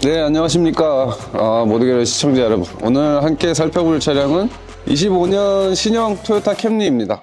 네, 안녕하십니까. 모두개를 시청자 여러분. 오늘 함께 살펴볼 차량은 25년 신형 토요타 캠리입니다.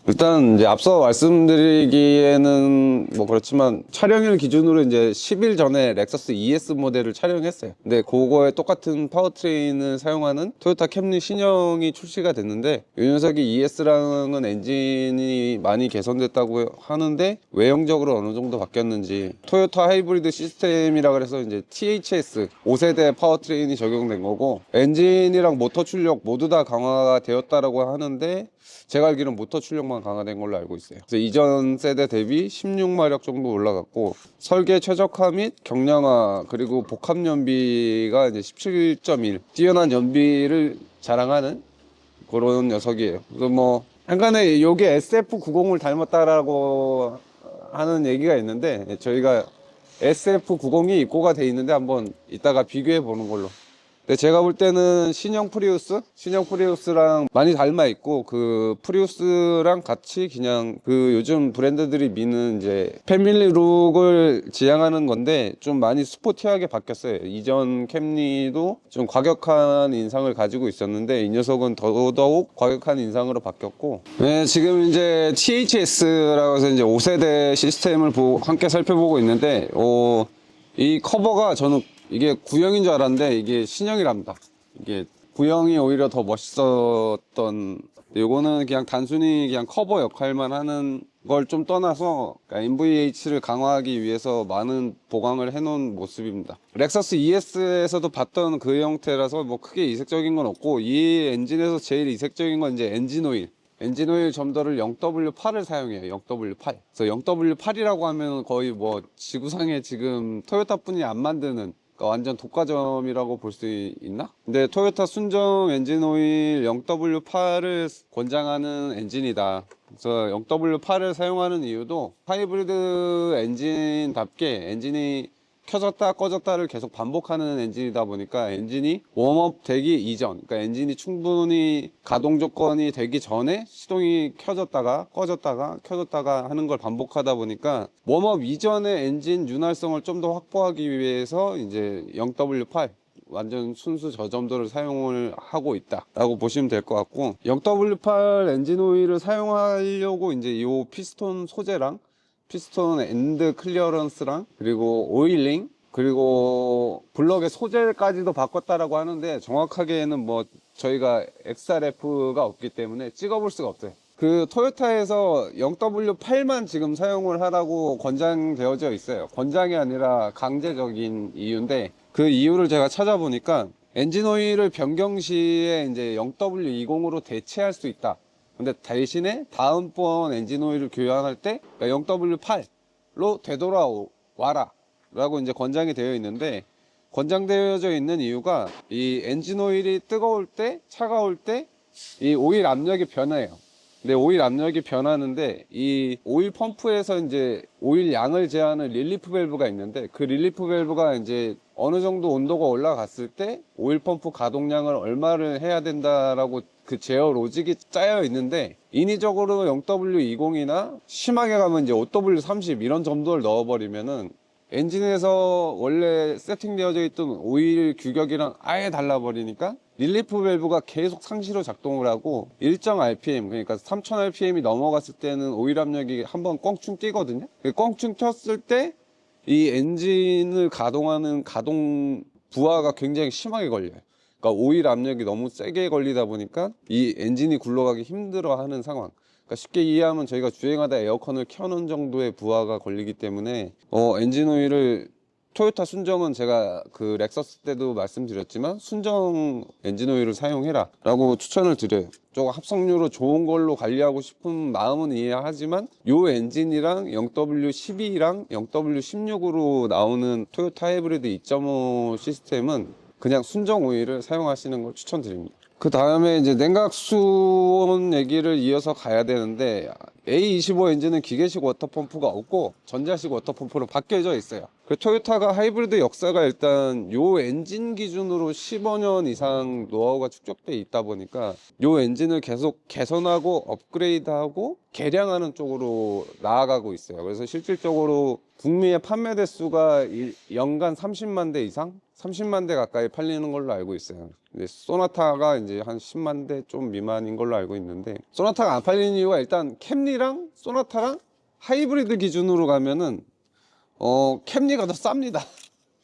일단 이제 앞서 말씀드리기에는 뭐 그렇지만 촬영일 기준으로 이제 10일 전에 렉서스 ES 모델을 촬영했어요. 근데 그거에 똑같은 파워트레인을 사용하는 토요타 캠리 신형이 출시가 됐는데, 이 녀석이 ES랑은 엔진이 많이 개선됐다고 하는데 외형적으로 어느 정도 바뀌었는지, 토요타 하이브리드 시스템이라 그래서 이제 THS 5세대 파워트레인이 적용된 거고, 엔진이랑 모터 출력 모두 다 강화가 되었다라고 하는데, 제가 알기로는 모터 출력만 강화된 걸로 알고 있어요. 그래서 이전 세대 대비 16마력 정도 올라갔고, 설계 최적화 및 경량화 그리고 복합 연비가 이제 17.1, 뛰어난 연비를 자랑하는 그런 녀석이에요. 그래서 뭐 약간의 요게 SF90을 닮았다라고 하는 얘기가 있는데, 저희가 SF90이 입고가 돼 있는데 한번 이따가 비교해 보는 걸로. 근데 제가 볼 때는 신형 프리우스랑 많이 닮아 있고, 그 프리우스랑 같이 그냥 그 요즘 브랜드들이 미는 이제 패밀리 룩을 지향하는 건데, 좀 많이 스포티하게 바뀌었어요. 이전 캠리도 좀 과격한 인상을 가지고 있었는데, 이 녀석은 더더욱 과격한 인상으로 바뀌었고, 네, 지금 이제 THS라고 해서 이제 5세대 시스템을 함께 살펴보고 있는데, 이 커버가 저는 이게 구형인 줄 알았는데 이게 신형이랍니다. 이게 구형이 오히려 더 멋있었던, 요거는 그냥 단순히 그냥 커버 역할만 하는 걸 좀 떠나서 NVH를 강화하기 위해서 많은 보강을 해놓은 모습입니다. 렉서스 ES에서도 봤던 그 형태라서 뭐 크게 이색적인 건 없고, 이 엔진에서 제일 이색적인 건 이제 엔진오일 점도를 0W8을 사용해요. 0W8. 그래서 0W8이라고 하면 거의 뭐 지구상에 지금 토요타뿐이 안 만드는, 그러니까 완전 독과점이라고 볼 수 있나? 근데 토요타 순정 엔진오일 0W8을 권장하는 엔진이다. 그래서 0W8을 사용하는 이유도 하이브리드 엔진답게 엔진이 켜졌다 꺼졌다를 계속 반복하는 엔진이다 보니까, 엔진이 웜업 되기 이전, 그러니까 엔진이 충분히 가동 조건이 되기 전에 시동이 켜졌다가 꺼졌다가 켜졌다가 하는 걸 반복하다 보니까, 웜업 이전에 엔진 윤활성을 좀 더 확보하기 위해서 이제 0W8 완전 순수 저점도를 사용을 하고 있다 라고 보시면 될 것 같고, 0W8 엔진 오일을 사용하려고 이제 이 피스톤 소재랑 피스톤 엔드 클리어런스랑 그리고 오일링 그리고 블럭의 소재까지도 바꿨다라고 하는데, 정확하게는 뭐 저희가 XRF가 없기 때문에 찍어볼 수가 없어요. 그 토요타에서 0W8만 지금 사용을 하라고 권장되어져 있어요. 권장이 아니라 강제적인 이유인데, 그 이유를 제가 찾아보니까 엔진 오일을 변경 시에 이제 0W20으로 대체할 수 있다. 근데 대신에 다음번 엔진 오일을 교환할 때 0W8로 되돌아와라 라고 이제 권장이 되어 있는데, 권장되어져 있는 이유가 이 엔진 오일이 뜨거울 때, 차가울 때 이 오일 압력이 변해요. 근데 오일 압력이 변하는데, 이 오일 펌프에서 이제 오일 양을 제한하는 릴리프 밸브가 있는데, 그 릴리프 밸브가 이제 어느 정도 온도가 올라갔을 때 오일 펌프 가동량을 얼마를 해야 된다라고 그 제어 로직이 짜여 있는데, 인위적으로 0W20이나 심하게 가면 이제 5W30 이런 점도를 넣어버리면은 엔진에서 원래 세팅되어져 있던 오일 규격이랑 아예 달라버리니까 릴리프 밸브가 계속 상시로 작동을 하고, 일정 RPM, 그러니까 3000rpm이 넘어갔을 때는 오일 압력이 한번 껑충 뛰거든요. 껑충 튀었을 때 이 엔진을 가동하는 가동 부하가 굉장히 심하게 걸려요. 그러니까 오일 압력이 너무 세게 걸리다 보니까 이 엔진이 굴러가기 힘들어하는 상황. 그러니까 쉽게 이해하면 저희가 주행하다 에어컨을 켜는 정도의 부하가 걸리기 때문에 엔진 오일을, 토요타 순정은 제가 그 렉서스 때도 말씀드렸지만 순정 엔진 오일을 사용해라 라고 추천을 드려요. 조금 합성률로 좋은 걸로 관리하고 싶은 마음은 이해하지만, 요 엔진이랑 0W12랑 0W16으로 나오는 토요타 하이브리드 2.5 시스템은 그냥 순정 오일을 사용하시는 걸 추천드립니다. 그 다음에 이제 냉각 수온 얘기를 이어서 가야 되는데, A25 엔진은 기계식 워터펌프가 없고 전자식 워터펌프로 바뀌어져 있어요. 그 토요타가 하이브리드 역사가 일단 요 엔진 기준으로 15년 이상 노하우가 축적돼 있다 보니까 요 엔진을 계속 개선하고 업그레이드하고 개량하는 쪽으로 나아가고 있어요. 그래서 실질적으로 북미의 판매 대수가 연간 30만 대 이상, 30만 대 가까이 팔리는 걸로 알고 있어요. 근데 소나타가 이제 한 10만 대 좀 미만인 걸로 알고 있는데, 소나타가 안 팔리는 이유가 일단 캠리랑 소나타랑 하이브리드 기준으로 가면은 캠리가 더 쌉니다.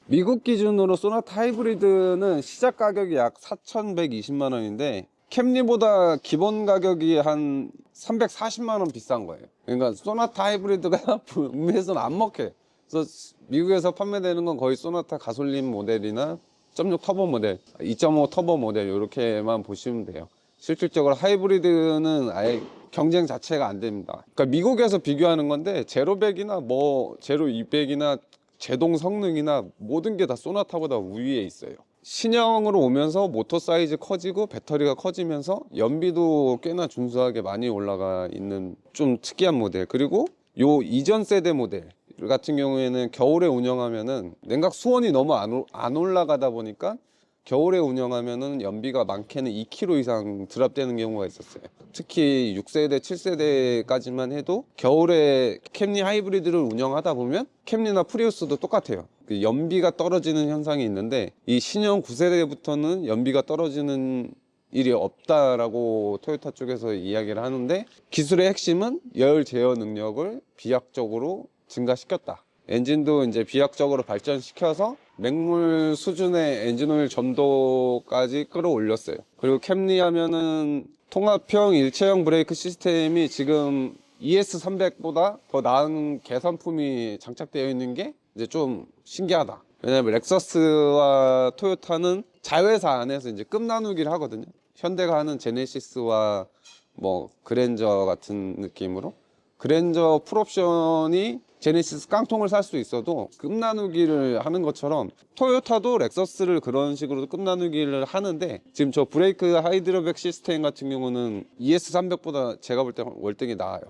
미국 기준으로 소나타 하이브리드는 시작 가격이 약 4,120만 원인데 캠리보다 기본 가격이 한 340만 원 비싼 거예요. 그러니까 소나타 하이브리드가 북미에서는 안 먹혀요. 그래서 미국에서 판매되는 건 거의 소나타 가솔린 모델이나 1.6 터보 모델, 2.5 터보 모델 이렇게만 보시면 돼요. 실질적으로 하이브리드는 아예 경쟁 자체가 안 됩니다. 그러니까 미국에서 비교하는 건데 제로100이나 뭐 제로200이나 제동 성능이나 모든 게 다 소나타보다 우위에 있어요. 신형으로 오면서 모터 사이즈 커지고 배터리가 커지면서 연비도 꽤나 준수하게 많이 올라가 있는 좀 특이한 모델. 그리고 요 이전 세대 모델 같은 경우에는 겨울에 운영하면은 냉각 수온이 너무 안 올라가다 보니까 겨울에 운영하면은 연비가 많게는 2km 이상 드랍되는 경우가 있었어요. 특히 6세대, 7세대까지만 해도 겨울에 캠리 하이브리드를 운영하다 보면 캠리나 프리우스도 똑같아요. 그 연비가 떨어지는 현상이 있는데 이 신형 9세대부터는 연비가 떨어지는 일이 없다라고 토요타 쪽에서 이야기를 하는데, 기술의 핵심은 열 제어 능력을 비약적으로 증가시켰다. 엔진도 이제 비약적으로 발전시켜서 맹물 수준의 엔진오일 점도까지 끌어올렸어요. 그리고 캠리 하면은 통합형 일체형 브레이크 시스템이 지금 ES300보다 더 나은 개선품이 장착되어 있는 게 이제 좀 신기하다. 왜냐면 렉서스와 토요타는 자회사 안에서 이제 급 나누기를 하거든요. 현대가 하는 제네시스와 뭐 그랜저 같은 느낌으로, 그랜저 풀옵션이 제네시스 깡통을 살 수 있어도 급 나누기를 하는 것처럼 토요타도 렉서스를 그런 식으로 급 나누기를 하는데, 지금 저 브레이크 하이드로백 시스템 같은 경우는 ES300보다 제가 볼 때 월등히 나아요.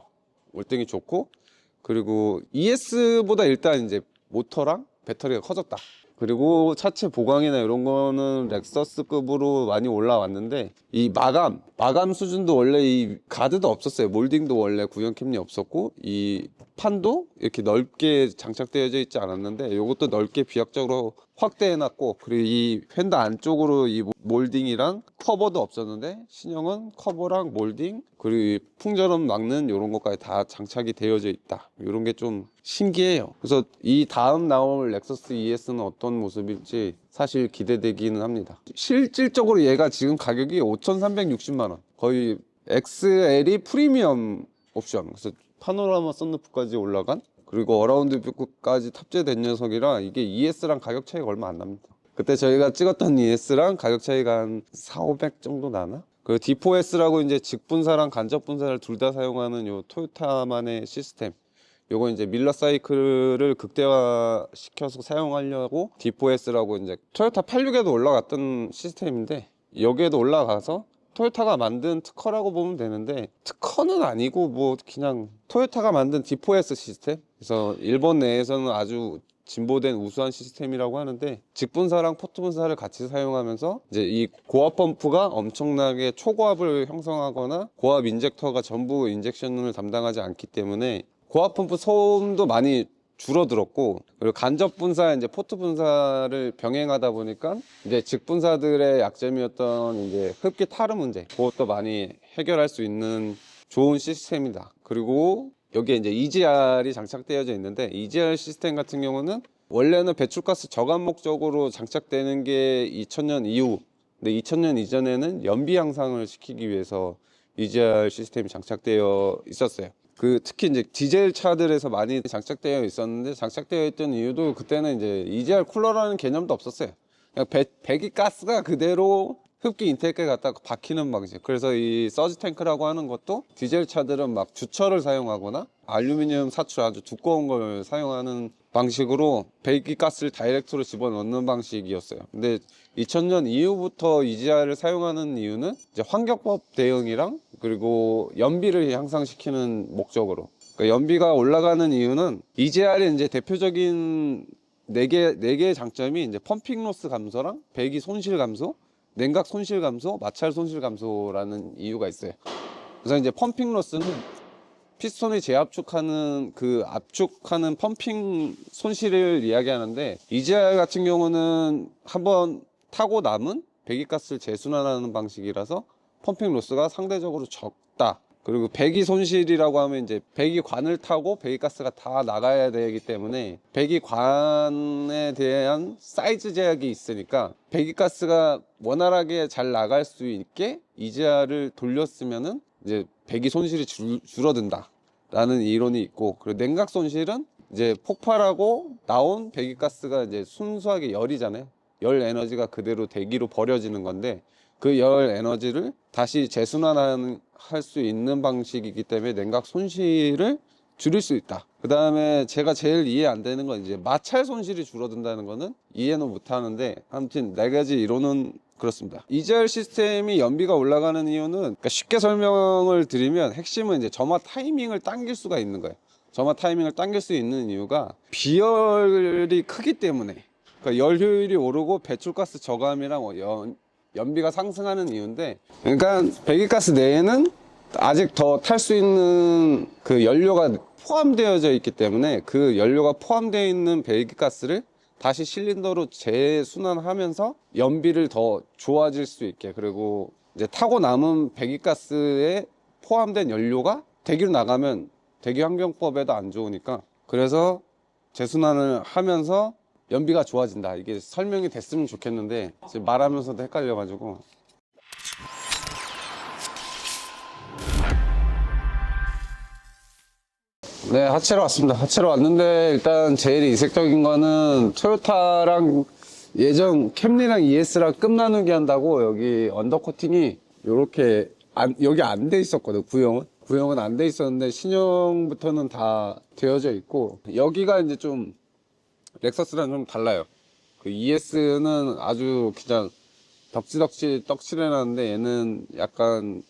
월등히 좋고, 그리고 ES보다 일단 이제 모터랑 배터리가 커졌다. 그리고 차체 보강이나 이런 거는 렉서스급으로 많이 올라왔는데, 이 마감 수준도 원래 이 가드도 없었어요. 몰딩도 원래 구형 캠리 없었고, 이 판도 이렇게 넓게 장착되어져 있지 않았는데 이것도 넓게 비약적으로 확대해놨고, 그리고 이 휀더 안쪽으로 이 몰딩이랑 커버도 없었는데 신형은 커버랑 몰딩 그리고 이 풍절음 막는 이런 것까지 다 장착이 되어져 있다. 이런 게 좀 신기해요. 그래서 이 다음 나올 렉서스 ES는 어떤 모습일지 사실 기대되기는 합니다. 실질적으로 얘가 지금 가격이 5,360만 원, 거의 XL이 프리미엄 옵션, 그래서 파노라마 썬루프까지 올라간, 그리고 어라운드 뷰까지 탑재된 녀석이라 이게 ES랑 가격 차이가 얼마 안 납니다. 그때 저희가 찍었던 ES랑 가격 차이가 한 4,500 정도 나나? 그리고 D4S라고 이제 직분사랑 간접분사를 둘 다 사용하는 요 토요타만의 시스템, 요거 이제 밀러 사이클을 극대화시켜서 사용하려고 D4S라고 이제 토요타 86에도 올라갔던 시스템인데 여기에도 올라가서 토요타가 만든 특허라고 보면 되는데, 특허는 아니고 뭐 그냥 토요타가 만든 D4S 시스템, 그래서 일본 내에서는 아주 진보된 우수한 시스템이라고 하는데, 직분사랑 포트분사를 같이 사용하면서 이제 이 고압 펌프가 엄청나게 초고압을 형성하거나 고압 인젝터가 전부 인젝션을 담당하지 않기 때문에 고압 펌프 소음도 많이 줄어들었고, 그리고 간접 분사, 이제 포트 분사를 병행하다 보니까 이제 직분사들의 약점이었던 이제 흡기 타르 문제, 그것도 많이 해결할 수 있는 좋은 시스템이다. 그리고 여기에 이제 EGR이 장착되어져 있는데, EGR 시스템 같은 경우는 원래는 배출가스 저감 목적으로 장착되는 게 2000년 이후, 근데 2000년 이전에는 연비 향상을 시키기 위해서 EGR 시스템이 장착되어 있었어요. 그 특히 이제 디젤 차들에서 많이 장착되어 있었는데, 장착되어 있던 이유도 그때는 이제 EGR 쿨러라는 개념도 없었어요. 그냥 배기가스가 그대로 흡기 인테이크에 갖다가 박히는 방식. 그래서 이 서지 탱크라고 하는 것도 디젤 차들은 막 주철을 사용하거나 알루미늄 사출 아주 두꺼운 걸 사용하는 방식으로 배기가스를 다이렉트로 집어넣는 방식이었어요. 근데 2000년 이후부터 EGR을 사용하는 이유는 이제 환경법 대응이랑 그리고 연비를 향상시키는 목적으로. 그러니까 연비가 올라가는 이유는 EGR의 이제 대표적인 네 개의 장점이 이제 펌핑 로스 감소랑 배기 손실 감소, 냉각 손실 감소, 마찰 손실 감소라는 이유가 있어요. 그래서 이제 펌핑 로스는 피스톤이 재압축하는 그 압축하는 펌핑 손실을 이야기하는데, EGR 같은 경우는 한번 타고 남은 배기가스를 재순환하는 방식이라서 펌핑 로스가 상대적으로 적다. 그리고 배기 손실이라고 하면 이제 배기관을 타고 배기가스가 다 나가야 되기 때문에 배기관에 대한 사이즈 제약이 있으니까 배기가스가 원활하게 잘 나갈 수 있게 EGR을 돌렸으면은 이제 배기 손실이 줄어든다 라는 이론이 있고, 그리고 냉각 손실은 이제 폭발하고 나온 배기가스가 이제 순수하게 열이잖아요. 열 에너지가 그대로 대기로 버려지는 건데, 그 열 에너지를 다시 재순환할 수 있는 방식이기 때문에 냉각 손실을 줄일 수 있다. 그 다음에 제가 제일 이해 안 되는 건 이제 마찰 손실이 줄어든다는 거는 이해는 못 하는데, 아무튼 네 가지 이론은 그렇습니다. EGR 시스템이 연비가 올라가는 이유는, 그러니까 쉽게 설명을 드리면 핵심은 이제 점화 타이밍을 당길 수가 있는 거예요. 점화 타이밍을 당길 수 있는 이유가 비열이 크기 때문에, 그러니까 열 효율이 오르고 배출가스 저감이랑 연비가 상승하는 이유인데, 그러니까 배기가스 내에는 아직 더 탈 수 있는 그 연료가 포함되어져 있기 때문에 그 연료가 포함되어 있는 배기가스를 다시 실린더로 재순환하면서 연비를 더 좋아질 수 있게, 그리고 이제 타고 남은 배기가스에 포함된 연료가 대기로 나가면 대기 환경법에도 안 좋으니까, 그래서 재순환을 하면서 연비가 좋아진다. 이게 설명이 됐으면 좋겠는데 지금 말하면서도 헷갈려가지고. 네, 하체로 왔습니다. 하체로 왔는데 일단 제일 이색적인 거는 토요타랑 예전 캠리랑 ES랑 급 나누기 한다고 여기 언더코팅이 요렇게 여기 안 돼 있었거든. 구형은 안 돼 있었는데 신형부터는 다 되어져 있고, 여기가 이제 좀 렉서스랑 좀 달라요. 그 ES는 아주 그냥 덕지덕지 떡칠해놨는데 얘는 약간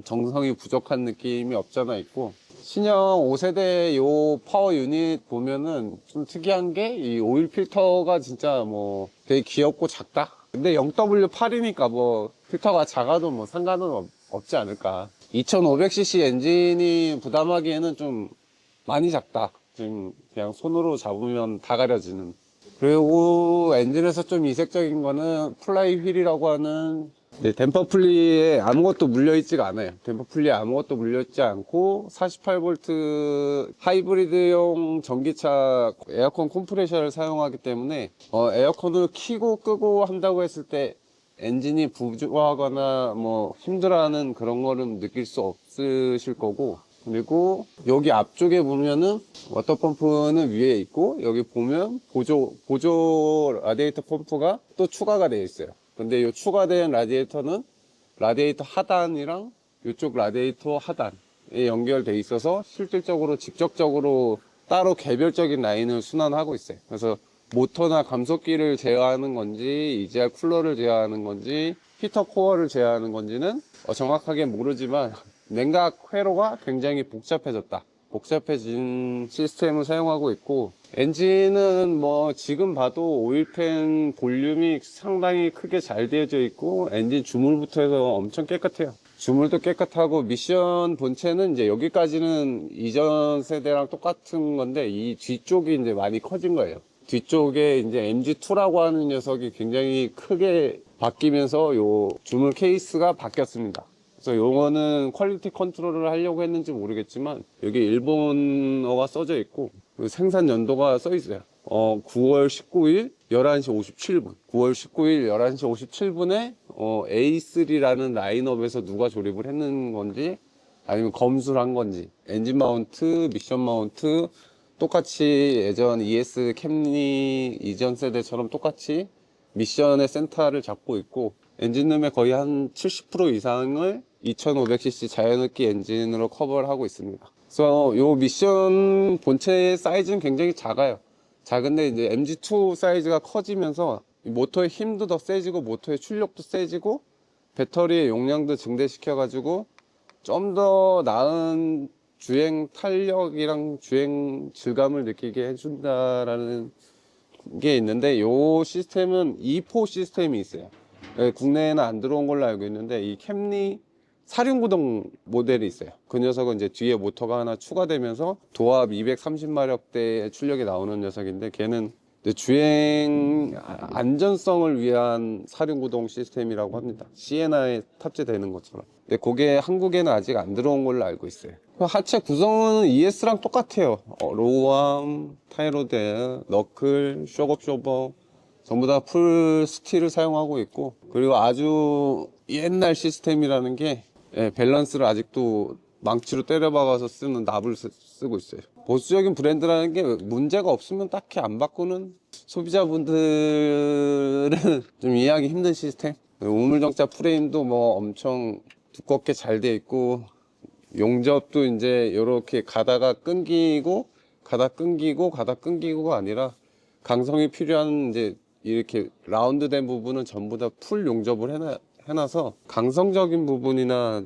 정성이 부족한 느낌이 없잖아 있고, 신형 5세대 요 파워 유닛 보면은 좀 특이한 게 이 오일 필터가 진짜 뭐 되게 귀엽고 작다. 근데 0W8이니까 뭐 필터가 작아도 뭐 상관은 없지 않을까. 2500cc 엔진이 부담하기에는 좀 많이 작다. 지금 그냥 손으로 잡으면 다 가려지는. 그리고 엔진에서 좀 이색적인 거는 플라이 휠이라고 하는, 댐퍼 풀리에 아무것도 물려있지가 않아요. 댐퍼 풀리에 아무것도 물려있지 않고 48V 하이브리드용 전기차 에어컨 컴프레셔를 사용하기 때문에 에어컨을 켜고 끄고 한다고 했을 때 엔진이 부조하거나 뭐 힘들어하는 그런 거는 느낄 수 없으실 거고, 그리고 여기 앞쪽에 보면은 워터펌프는 위에 있고, 여기 보면 보조 라디에이터 펌프가 또 추가가 되어 있어요. 근데 이 추가된 라디에이터는 라디에이터 하단이랑 이쪽 라디에이터 하단에 연결돼 있어서 실질적으로 직접적으로 따로 개별적인 라인을 순환하고 있어요. 그래서 모터나 감속기를 제어하는 건지 EGR 쿨러를 제어하는 건지 히터 코어를 제어하는 건지는 정확하게 모르지만 냉각 회로가 굉장히 복잡해진 시스템을 사용하고 있고, 엔진은 뭐 지금 봐도 오일팬 볼륨이 상당히 크게 잘 되어져 있고, 엔진 주물부터 해서 엄청 깨끗해요. 주물도 깨끗하고, 미션 본체는 이제 여기까지는 이전 세대랑 똑같은 건데 이 뒤쪽이 이제 많이 커진 거예요. 뒤쪽에 이제 MG2라고 하는 녀석이 굉장히 크게 바뀌면서 요 주물 케이스가 바뀌었습니다. 그래서 요거는 퀄리티 컨트롤을 하려고 했는지 모르겠지만 여기 일본어가 써져 있고 생산 연도가 써 있어요. 9월 19일 11시 57분 9월 19일 11시 57분에 A3라는 라인업에서 누가 조립을 했는 건지 아니면 검수를 한 건지, 엔진 마운트, 미션 마운트 똑같이 예전 ES 캠리 이전 세대처럼 똑같이 미션의 센터를 잡고 있고, 엔진룸의 거의 한 70% 이상을 2500cc 자연흡기 엔진으로 커버를 하고 있습니다. 그래서 요 미션 본체 사이즈는 굉장히 작아요. 작은데 이제 MG2 사이즈가 커지면서 모터의 힘도 더 세지고 모터의 출력도 세지고 배터리의 용량도 증대시켜 가지고 좀 더 나은 주행 탄력이랑 주행 질감을 느끼게 해준다라는 게 있는데, 요 시스템은 E4 시스템이 있어요. 국내에는 안 들어온 걸로 알고 있는데, 이 캠리 사륜구동 모델이 있어요. 그 녀석은 이제 뒤에 모터가 하나 추가되면서 도합 230마력대의 출력이 나오는 녀석인데, 걔는 이제 주행 안전성을 위한 사륜구동 시스템이라고 합니다. 시에나에 탑재되는 것처럼. 근데 그게 한국에는 아직 안 들어온 걸로 알고 있어요. 하체 구성은 ES랑 똑같아요. 로우암, 타이로드, 너클, 쇼업 쇼버 전부 다 풀 스틸을 사용하고 있고, 그리고 아주 옛날 시스템이라는 게 밸런스를 아직도 망치로 때려박아서 쓰는 납을 쓰고 있어요. 보수적인 브랜드라는 게 문제가 없으면 딱히 안 바꾸는, 소비자분들은 좀 이해하기 힘든 시스템. 우물정자 프레임도 뭐 엄청 두껍게 잘 돼 있고, 용접도 이제 이렇게 가다가 끊기고 가다 끊기고 가다 끊기고가 아니라, 강성이 필요한 이제 이렇게 라운드 된 부분은 전부 다 풀 용접을 해놔서 강성적인 부분이나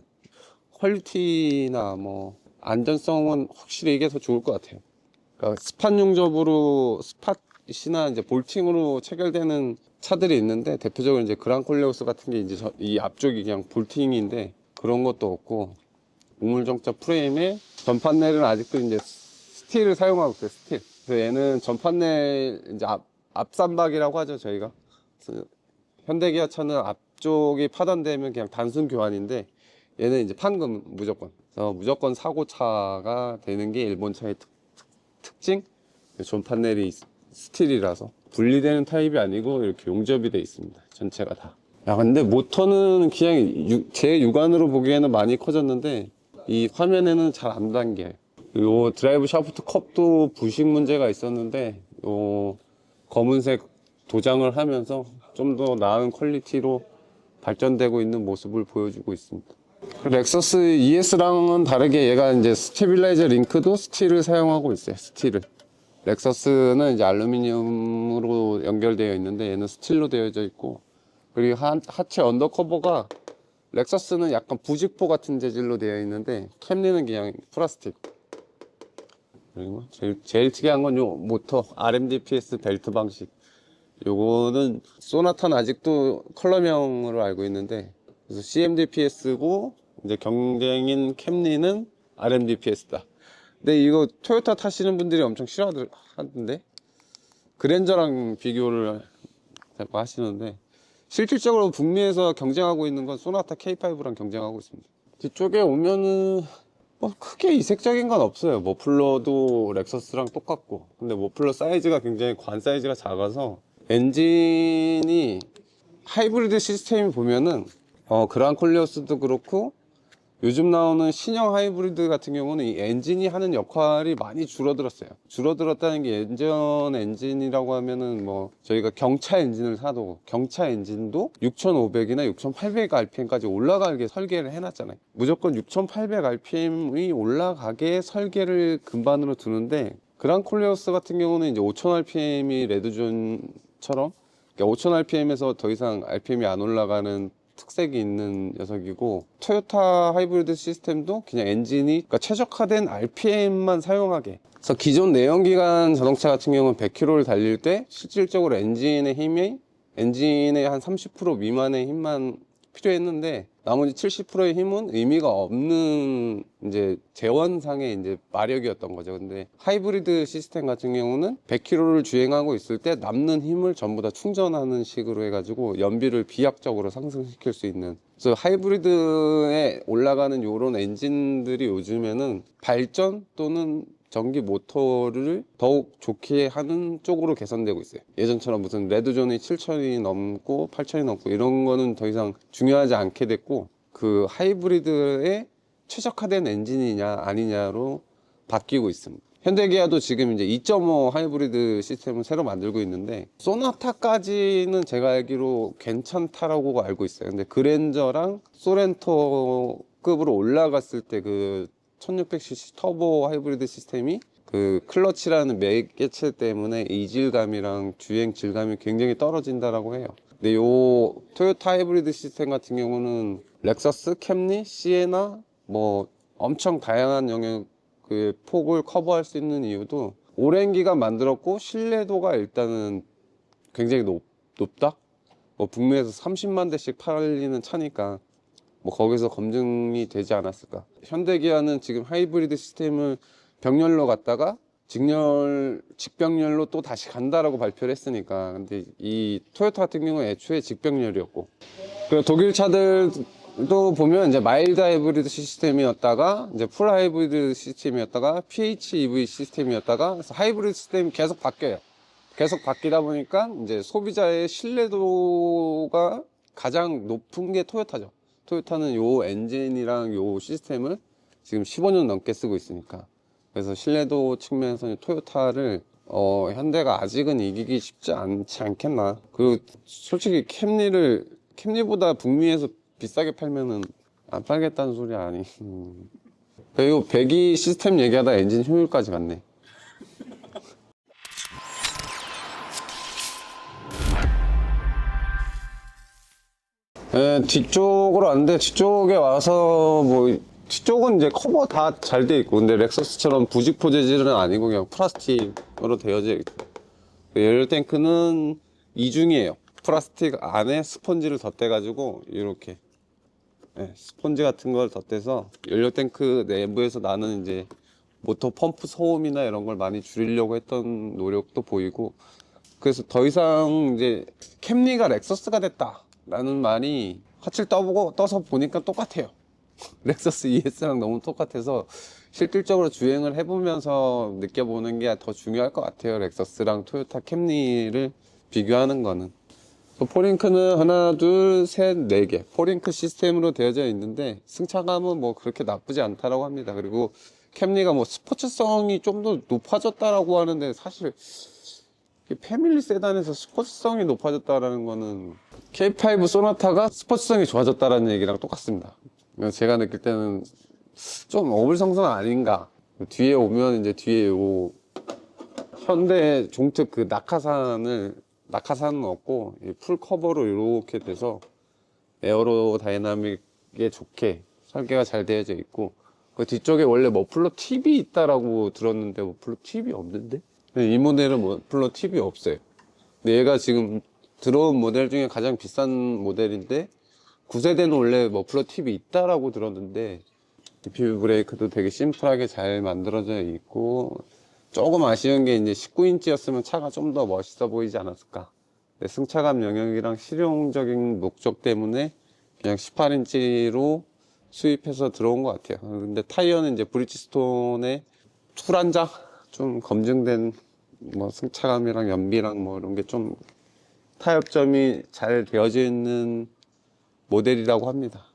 퀄리티나 뭐 안전성은 확실히 이게 더 좋을 것 같아요. 그러니까 스팟 용접으로, 스팟이나 이제 볼팅으로 체결되는 차들이 있는데, 대표적으로 이제 그랑콜레오스 같은 게 이제 이 앞쪽이 그냥 볼팅인데 그런 것도 없고, 우물정자 프레임에 전판넬은 아직도 이제 스틸을 사용하고 있어요. 스틸. 그래서 얘는 전판넬 이제 앞삼박이라고 하죠, 저희가. 현대기아차는 앞쪽이 파단되면 그냥 단순 교환인데, 얘는 이제 판금 무조건. 그래서 무조건 사고차가 되는 게 일본 차의 특징. 전판넬이 스틸이라서 분리되는 타입이 아니고 이렇게 용접이 돼 있습니다, 전체가 다. 야, 근데 모터는 그냥 제 육안으로 보기에는 많이 커졌는데, 이 화면에는 잘 안 담겨요. 요 드라이브 샤프트 컵도 부식 문제가 있었는데, 요 검은색 도장을 하면서 좀 더 나은 퀄리티로 발전되고 있는 모습을 보여주고 있습니다. 렉서스 ES랑은 다르게 얘가 이제 스테빌라이저 링크도 스틸을 사용하고 있어요. 스틸을. 렉서스는 이제 알루미늄으로 연결되어 있는데, 얘는 스틸로 되어져 있고, 그리고 하체 언더커버가, 렉서스는 약간 부직포 같은 재질로 되어 있는데, 캠리는 그냥 플라스틱. 그리고 제일 특이한 건 요 모터 RMDPS 벨트 방식. 요거는 소나타는 아직도 컬러명으로 알고 있는데, 그래서 CMDPS고 이제 경쟁인 캠리는 RMDPS다. 근데 이거 토요타 타시는 분들이 엄청 싫어하던데, 그랜저랑 비교를 자꾸 하시는데, 실질적으로 북미에서 경쟁하고 있는 건 소나타 K5랑 경쟁하고 있습니다. 뒤쪽에 오면은 뭐 크게 이색적인 건 없어요. 머플러도 렉서스랑 똑같고, 근데 머플러 사이즈가 굉장히 관 사이즈가 작아서, 엔진이 하이브리드 시스템이 보면은 그랑콜리오스도 그렇고 요즘 나오는 신형 하이브리드 같은 경우는 이 엔진이 하는 역할이 많이 줄어들었어요. 줄어들었다는 게, 예전 엔진이라고 하면은 뭐 저희가 경차 엔진을 사도 경차 엔진도 6500이나 6800rpm까지 올라가게 설계를 해놨잖아요. 무조건 6800rpm이 올라가게 설계를 근반으로 두는데, 그랑콜레오스 같은 경우는 이제 5000rpm이 레드존처럼, 그러니까 5000rpm에서 더 이상 rpm이 안 올라가는 특색이 있는 녀석이고, 토요타 하이브리드 시스템도 그냥 엔진이, 그러니까 최적화된 RPM만 사용하게. 그래서 기존 내연기관 자동차 같은 경우는 100km를 달릴 때 실질적으로 엔진의 한 30% 미만의 힘만 필요했는데, 나머지 70%의 힘은 의미가 없는 이제 재원상의 이제 마력이었던 거죠. 근데 하이브리드 시스템 같은 경우는 100km를 주행하고 있을 때 남는 힘을 전부 다 충전하는 식으로 해가지고 연비를 비약적으로 상승시킬 수 있는. 그래서 하이브리드에 올라가는 요런 엔진들이 요즘에는 발전 또는 전기 모터를 더욱 좋게 하는 쪽으로 개선되고 있어요. 예전처럼 무슨 레드존이 7,000이 넘고 8,000이 넘고 이런 거는 더 이상 중요하지 않게 됐고, 그 하이브리드에 최적화된 엔진이냐 아니냐로 바뀌고 있습니다. 현대기아도 지금 이제 2.5 하이브리드 시스템을 새로 만들고 있는데, 소나타까지는 제가 알기로 괜찮다라고 알고 있어요. 근데 그랜저랑 소렌토급으로 올라갔을 때 그 1600cc 터보 하이브리드 시스템이 그 클러치라는 매개체 때문에 이질감이랑 주행 질감이 굉장히 떨어진다라고 해요. 근데 요 토요타 하이브리드 시스템 같은 경우는 렉서스, 캠리, 시에나 뭐 엄청 다양한 영역 그 폭을 커버할 수 있는 이유도 오랜 기간 만들었고 신뢰도가 일단은 굉장히 높다. 뭐 북미에서 30만 대씩 팔리는 차니까 뭐 거기서 검증이 되지 않았을까. 현대기아는 지금 하이브리드 시스템을 병렬로 갔다가 직병렬로 또 다시 간다라고 발표를 했으니까. 근데 이 토요타 같은 경우는 애초에 직병렬이었고, 그 독일 차들도 보면 이제 마일드 하이브리드 시스템이었다가 이제 풀 하이브리드 시스템이었다가 PHEV 시스템이었다가, 그래서 하이브리드 시스템이 계속 바뀌어요. 계속 바뀌다 보니까 이제 소비자의 신뢰도가 가장 높은 게 토요타죠. 토요타는 요 엔진이랑 요 시스템을 지금 15년 넘게 쓰고 있으니까. 그래서 신뢰도 측면에서는 토요타를 현대가 아직은 이기기 쉽지 않지 않겠나. 그리고 솔직히 캠리보다 북미에서 비싸게 팔면은 안 팔겠다는 소리 아니. 그리고 배기 시스템 얘기하다 엔진 효율까지 갔네. 네, 뒤쪽으로 왔는데, 뒤쪽에 와서 뭐 뒤쪽은 이제 커버 다 잘 돼 있고, 근데 렉서스처럼 부직포 재질은 아니고 그냥 플라스틱으로 되어져 있고, 연료 탱크는 이중이에요. 플라스틱 안에 스펀지를 덧대가지고 이렇게 스펀지 같은 걸 덧대서 연료 탱크 내부에서 나는 이제 모터 펌프 소음이나 이런 걸 많이 줄이려고 했던 노력도 보이고, 그래서 더 이상 이제 캠리가 렉서스가 됐다라는 말이 화칠 떠서 보니까 똑같아요. 렉서스 ES랑 너무 똑같아서 실질적으로 주행을 해보면서 느껴보는 게 더 중요할 것 같아요. 렉서스랑 토요타 캠리를 비교하는 거는. 포링크는 하나, 둘, 셋, 네 개 포링크 시스템으로 되어져 있는데 승차감은 뭐 그렇게 나쁘지 않다라고 합니다. 그리고 캠리가 뭐 스포츠성이 좀 더 높아졌다라고 하는데, 사실 패밀리 세단에서 스포츠성이 높아졌다라는 거는 K5 소나타가 스포츠성이 좋아졌다라는 얘기랑 똑같습니다. 제가 느낄 때는 좀 어불성성 아닌가. 뒤에 오면 이제 뒤에 요 현대 종특 그 낙하산은 없고 풀 커버로 이렇게 돼서 에어로 다이나믹에 좋게 설계가 잘 되어져 있고, 그 뒤쪽에 원래 머플러 팁이 있다라고 들었는데 머플러 팁이 없는데? 이 모델은 머플러 팁이 없어요. 근데 얘가 지금 들어온 모델 중에 가장 비싼 모델인데 9세대는 원래 머플러 팁이 있다라고 들었는데, DPV 브레이크도 되게 심플하게 잘 만들어져 있고, 조금 아쉬운 게 이제 19인치였으면 차가 좀 더 멋있어 보이지 않았을까. 근데 승차감 영역이랑 실용적인 목적 때문에 그냥 18인치로 수입해서 들어온 것 같아요. 근데 타이어는 이제 브리지스톤의 툴한장 좀 검증된 뭐 승차감이랑 연비랑 뭐 이런 게 좀 타협점이 잘 되어져 있는 모델이라고 합니다.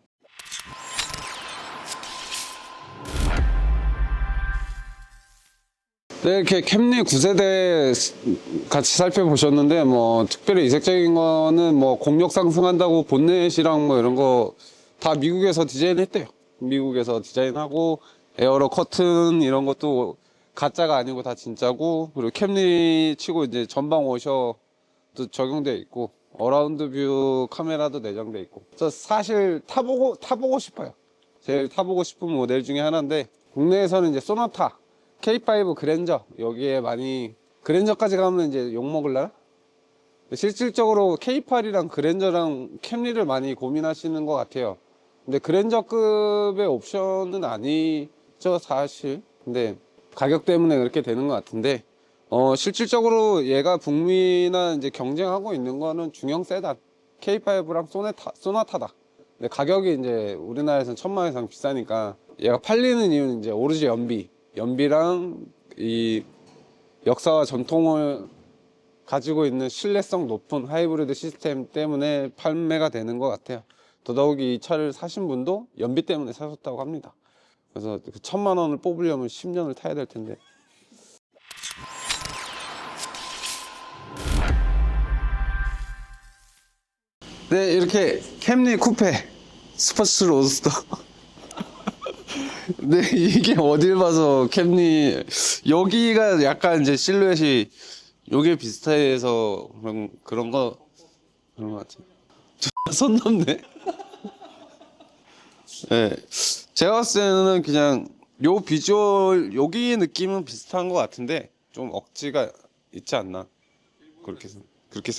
네, 이렇게 캠리 9세대 같이 살펴보셨는데, 뭐 특별히 이색적인 거는 뭐 공력 상승한다고 본넷이랑 뭐 이런 거 다 미국에서 디자인했대요. 미국에서 디자인하고 에어로 커튼 이런 것도 가짜가 아니고 다 진짜고, 그리고 캠리 치고 이제 전방 워셔도 적용되어 있고, 어라운드 뷰 카메라도 내장되어 있고. 저 사실 타보고 싶어요. 제일 타보고 싶은 모델 중에 하나인데, 국내에서는 이제 소나타 K5 그랜저, 여기에 많이 그랜저까지 가면 이제 욕먹을라나? 실질적으로 K8이랑 그랜저랑 캠리를 많이 고민하시는 것 같아요. 근데 그랜저급의 옵션은 아니죠, 사실. 근데 가격 때문에 그렇게 되는 것 같은데, 실질적으로 얘가 북미나 이제 경쟁하고 있는 거는 중형 세단 K5랑 소나타다. 근데 가격이 이제 우리나라에서는 1000만 원 이상 비싸니까, 얘가 팔리는 이유는 이제 오로지 연비랑 이 역사와 전통을 가지고 있는 신뢰성 높은 하이브리드 시스템 때문에 판매가 되는 것 같아요. 더더욱이 이 차를 사신 분도 연비 때문에 사셨다고 합니다. 그래서 그 1000만 원을 뽑으려면 10년을 타야 될 텐데. 네, 이렇게 캠리 쿠페 스포츠 로드스터 근데 이게 어딜 봐서 캠리 여기가 약간 이제 실루엣이 요게 비슷해서 그런 거 같아. 손 넘네. 네, 제가 봤을 때는 그냥 요 비주얼 여기 느낌은 비슷한 것 같은데 좀 억지가 있지 않나 그렇게 그렇게